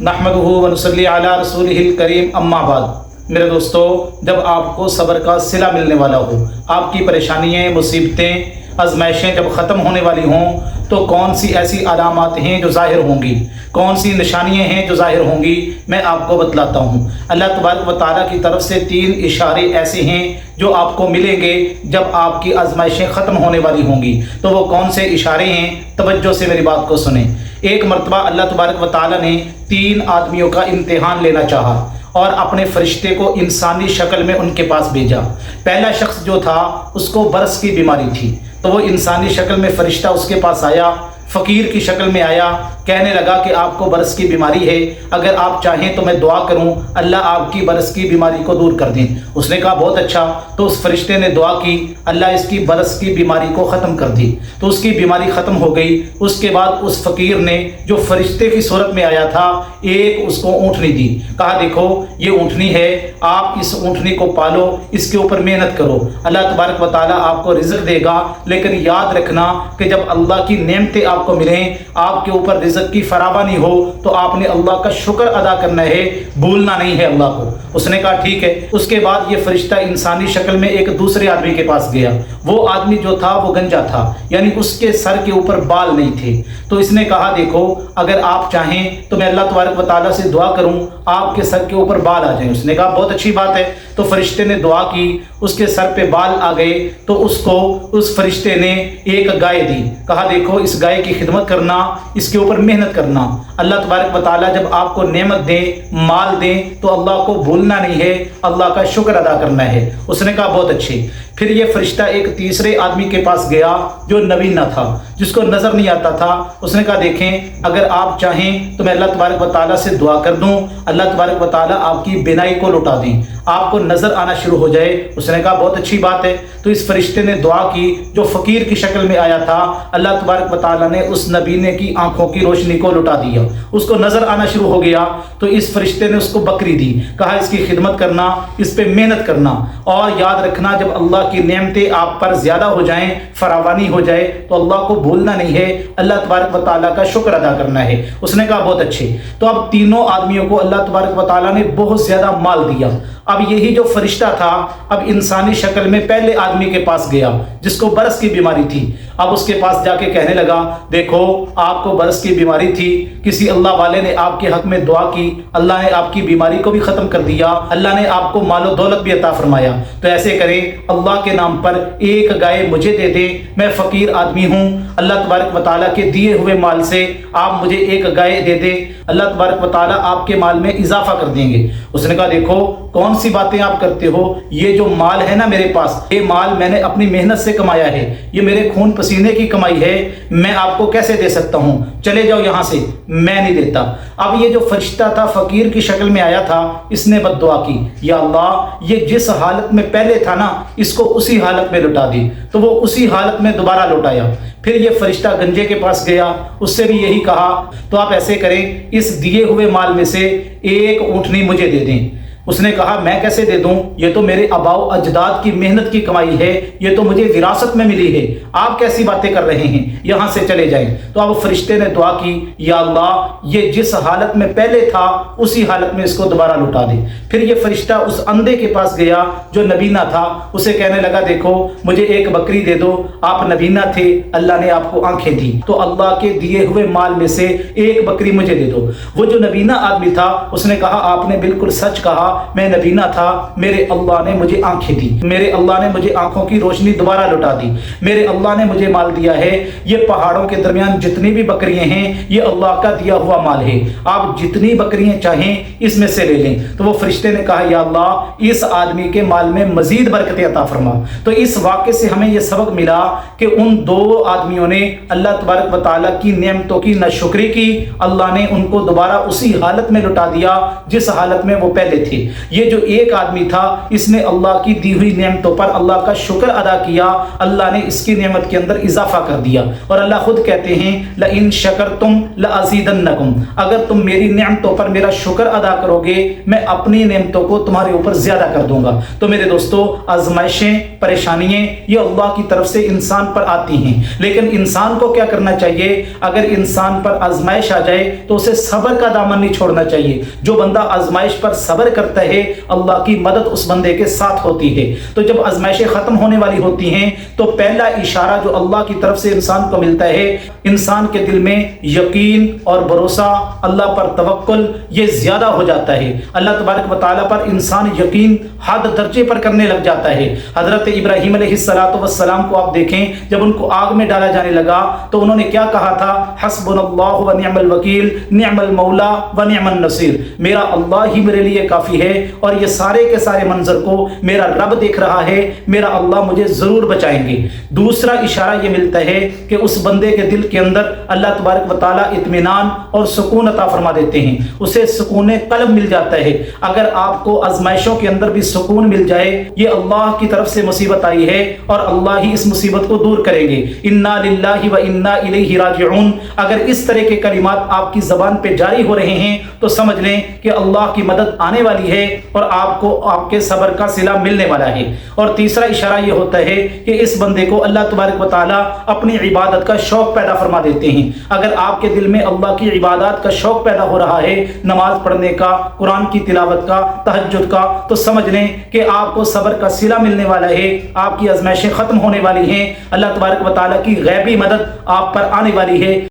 نحمدہ ونصلی علی رسولہ الکریم اما بعد۔ میرے دوستو، جب آپ کو صبر کا صلہ ملنے والا ہو، آپ کی پریشانیاں، مصیبتیں، آزمائشیں جب ختم ہونے والی ہوں، تو کون سی ایسی علامات ہیں جو ظاہر ہوں گی، کون سی نشانیاں ہیں جو ظاہر ہوں گی، میں آپ کو بتلاتا ہوں۔ اللہ تبارک و تعالیٰ کی طرف سے 3 اشارے ایسے ہیں جو آپ کو ملیں گے جب آپ کی آزمائشیں ختم ہونے والی ہوں گی۔ تو وہ کون سے اشارے ہیں؟ توجہ سے میری بات کو سنیں۔ ایک مرتبہ اللہ تبارک و تعالیٰ نے 3 آدمیوں کا امتحان لینا چاہا اور اپنے فرشتے کو انسانی شکل میں ان کے پاس بھیجا۔ پہلا شخص جو تھا اس کو برس کی بیماری تھی، تو وہ انسانی شکل میں فرشتہ اس کے پاس آیا، فقیر کی شکل میں آیا، کہنے لگا کہ آپ کو برس کی بیماری ہے، اگر آپ چاہیں تو میں دعا کروں اللہ آپ کی برس کی بیماری کو دور کر دیں۔ اس نے کہا بہت اچھا، تو اس فرشتے نے دعا کی، اللہ اس کی برس کی بیماری کو ختم کر دی، تو اس کی بیماری ختم ہو گئی۔ اس کے بعد اس فقیر نے جو فرشتے کی صورت میں آیا تھا، ایک اس کو اونٹنی دی، کہا دیکھو یہ اونٹنی ہے، آپ اس اونٹنی کو پالو، اس کے اوپر محنت کرو، اللہ تبارک و تعالیٰ آپ کو رزق دے گا، لیکن یاد رکھنا کہ جب اللہ کی نعمتیں آپ کو ملیں، آپ کے اوپر رزق کی فراوانی ہو، تو آپ نے اللہ کا شکر ادا کرنا ہے، بھولنا نہیں ہے اللہ کو۔ اس نے کہا ٹھیک ہے۔ اس کے بعد یہ فرشتہ انسانی شکل میں ایک دوسرے آدمی کے پاس گیا۔ وہ آدمی جو تھا وہ گنجا تھا، یعنی اس کے سر کے اوپر بال نہیں تھے۔ تو اس نے کہا دیکھو اگر آپ چاہیں تو میں اللہ تبارک و تعالیٰ سے دعا کروں آپ کے سر کے اوپر بال آ جائیں۔ اس نے کہا بہت اچھی بات ہے۔ تو فرشتے نے دعا کی، اس کے سر پہ بال آ گئے، تو اس کو اس فرشتے نے ایک گائے دی، کہا دیکھو اس گائے کی خدمت کرنا، اس کے اوپر محنت کرنا۔ اللہ تبارک و تعالیٰ جب آپ کو نعمت دیں، مال دیں، تو اللہ کو بھولنا نہیں ہے، اللہ کا شکر ادا کرنا ہے۔ اس نے کہا بہت اچھے۔ پھر یہ فرشتہ ایک تیسرے آدمی کے پاس گیا جو نبینا تھا، جس کو نظر نہیں آتا تھا۔ اس نے کہا دیکھیں اگر آپ چاہیں تو میں اللہ تبارک و تعالیٰ سے دعا کر دوں، اللہ تبارک و تعالیٰ آپ کی بینائی کو لوٹا دیں، آپ کو نظر آنا شروع ہو جائے۔ اس نے کہا بہت اچھی بات ہے۔ تو اس فرشتے نے دعا کی، جو فقیر کی شکل میں آیا تھا، اللہ تبارک و تعالیٰ نے اس نبینے کی آنکھوں کی روشنی کو لوٹا دیا، اس کو نظر آنا شروع ہو گیا۔ تو اس فرشتے نے اس کو بکری دی، کہا اس کی خدمت کرنا، اس پہ محنت کرنا، اور یاد رکھنا جب اللہ کی نعمتیں آپ پر زیادہ ہو جائیں، فراوانی ہو جائے، تو اللہ کو بھولنا نہیں ہے، اللہ تبارک و تعالیٰ کا شکر ادا کرنا ہے۔ اس نے کہا بہت اچھے۔ تو اب تینوں آدمیوں کو اللہ تبارک و تعالیٰ نے بہت زیادہ مال دیا۔ اب یہی جو فرشتہ تھا اب انسانی شکل میں پہلے آدمی کے پاس گیا جس کو برس کی بیماری تھی۔ اب اس کے پاس جا کے کہنے لگا دیکھو آپ کو برس کی بیماری تھی، کسی اللہ والے نے آپ کے حق میں دعا کی، اللہ نے آپ کی بیماری کو بھی ختم کر دیا، اللہ نے آپ کو مال و دولت بھی عطا فرمایا، تو ایسے کریں اللہ کے نام پر ایک گائے مجھے دے دیں، میں فقیر آدمی ہوں، اللہ تبارک و تعالیٰ کے دیے ہوئے مال سے آپ مجھے ایک گائے دے دیں، اللہ تبارک و تعالیٰ آپ کے مال میں اضافہ کر دیں گے۔ اس نے کہا دیکھو کون سی باتیں آپ کرتے ہو، یہ جو مال ہے نا میرے پاس، یہ مال میں نے اپنی محنت سے کمایا ہے، یہ میرے خون پسینے کی کمائی ہے، میں آپ کو کیسے دے سکتا ہوں، چلے جاؤ یہاں سے، میں نہیں دیتا۔ اب یہ جو فرشتہ تھا فقیر کی شکل میں آیا تھا، اس نے بد دعا کی، یا اللہ یہ جس حالت میں پہلے تھا نا اس کو اسی حالت میں لوٹا دی، تو وہ اسی حالت میں دوبارہ لوٹایا۔ پھر یہ فرشتہ گنجے کے پاس گیا، اس سے بھی یہی کہا، تو آپ ایسے کریں اس دیے ہوئے مال میں سے ایک اونٹنی مجھے دے دیں۔ اس نے کہا میں کیسے دے دوں، یہ تو میرے آباء و اجداد کی محنت کی کمائی ہے، یہ تو مجھے وراثت میں ملی ہے، آپ کیسی باتیں کر رہے ہیں، یہاں سے چلے جائیں۔ تو اب فرشتے نے دعا کی، یا اللہ یہ جس حالت میں پہلے تھا اسی حالت میں اس کو دوبارہ لوٹا دے۔ پھر یہ فرشتہ اس اندھے کے پاس گیا جو نبینا تھا، اسے کہنے لگا دیکھو مجھے ایک بکری دے دو، آپ نبینا تھے، اللہ نے آپ کو آنکھیں دی، تو اللہ کے دیے ہوئے مال میں سے ایک بکری مجھے دے دو۔ وہ جو نبینا آدمی تھا اس نے کہا آپ نے بالکل سچ کہا، میں نبینا تھا، میرے اللہ نے مجھے آنکھیں دی، میرے اللہ نے مجھے آنکھوں کی روشنی دوبارہ لوٹا دی، میرے اللہ نے مجھے مال دیا ہے، یہ پہاڑوں کے درمیان جتنی بھی بکریاں ہیں یہ اللہ کا دیا ہوا مال ہے، آپ جتنی بکریاں چاہیں اس میں سے لے لیں۔ تو وہ فرشتے نے کہا یا اللہ اس آدمی کے مال میں مزید برکت عطا فرما۔ تو اس واقعے سے ہمیں یہ سبق ملا کہ ان 2 آدمیوں نے اللہ تبارک و تعالیٰ کی نعمتوں کی ناشکری کی، اللہ نے ان کو دوبارہ اسی حالت میں لوٹا دیا جس حالت میں وہ پہلے تھے۔ یہ جو ایک آدمی تھا اس نے اللہ کی دی ہوئی نعمتوں پر اللہ کا شکر ادا کیا، اللہ نے اس کی نعمت نعمت کے اندر اضافہ کر دیا۔ اور اللہ خود کہتے ہیں لئن شکرتم لازیدنکم، اگر تم میری نعمتوں پر میرا شکر ادا کرو گے میں اپنی نعمتوں کو تمہارے اوپر زیادہ کر دوں گا۔ تو میرے دوستو، آزمائشیں، پریشانیاں یہ اللہ کی طرف سے انسان پر آتی ہیں، لیکن انسان کو کیا کرنا چاہیے؟ اگر انسان پر آزمائش آ جائے تو اسے صبر کا دامن نہیں چھوڑنا چاہیے۔ جو بندہ آزمائش پر صبر کرتا ہے اللہ کی مدد اس بندے کے ساتھ ہوتی ہے۔ تو جب آزمائشیں ختم ہونے والی ہوتی ہیں تو پہلا اشارہ جو اللہ کی طرف سے انسان کو ملتا ہے، انسان کے دل میں یقین اور بھروسہ، اللہ پر توکل یہ زیادہ ہو جاتا ہے۔ اللہ تبارک و تعالیٰ پر انسان یقین حد درجے پر کرنے لگ جاتا ہے۔ حضرت ابراہیم علیہ السلام کو آپ دیکھیں، جب ان کو آگ میں ڈالا جانے لگا تو انہوں نے کیا کہا تھا؟ حسبنا اللہ و نعم الوکیل نعم المولا و نعم النصیر، میرا اللہ ہی میرے لیے کافی ہے اور یہ سارے کے سارے منظر کو میرا رب دیکھ رہا ہے، میرا اللہ مجھے ضرور بچائیں گے۔ دوسرا اشارہ یہ ملتا ہے کہ اس بندے کے دل کے اندر اللہ تبارک و تعالیٰ اطمینان اور سکون عطا فرما دیتے ہیں، اسے سکون قلب مل جاتا ہے۔ اگر آپ کو آزمائشوں کے اندر بھی سکون مل جائے، یہ اللہ کی طرف سے مصیبت آئی ہے اور اللہ ہی اس مصیبت کو دور کریں گے۔ انا للہ و انا الیہ راجعون، اگر اس طرح کے کلمات آپ کی زبان پہ جاری ہو رہے ہیں تو سمجھ لیں کہ اللہ کی مدد آنے والی ہے اور آپ کو آپ کے صبر کا صلہ ملنے والا ہے۔ اور تیسرا اشارہ یہ ہوتا ہے کہ اس بندے کو اللہ تبارک و تعالیٰ اپنی عبادت کا شوق پیدا فرما دیتے ہیں۔ اگر آپ کے دل میں اللہ کی عبادات کا شوق پیدا ہو رہا ہے، نماز پڑھنے کا، قرآن کی تلاوت کا، تہجد کا، تو سمجھ لیں کہ آپ کو صبر کا صلہ ملنے والا ہے، آپ کی آزمائشیں ختم ہونے والی ہیں، اللہ تبارک و تعالیٰ کی غیبی مدد آپ پر آنے والی ہے۔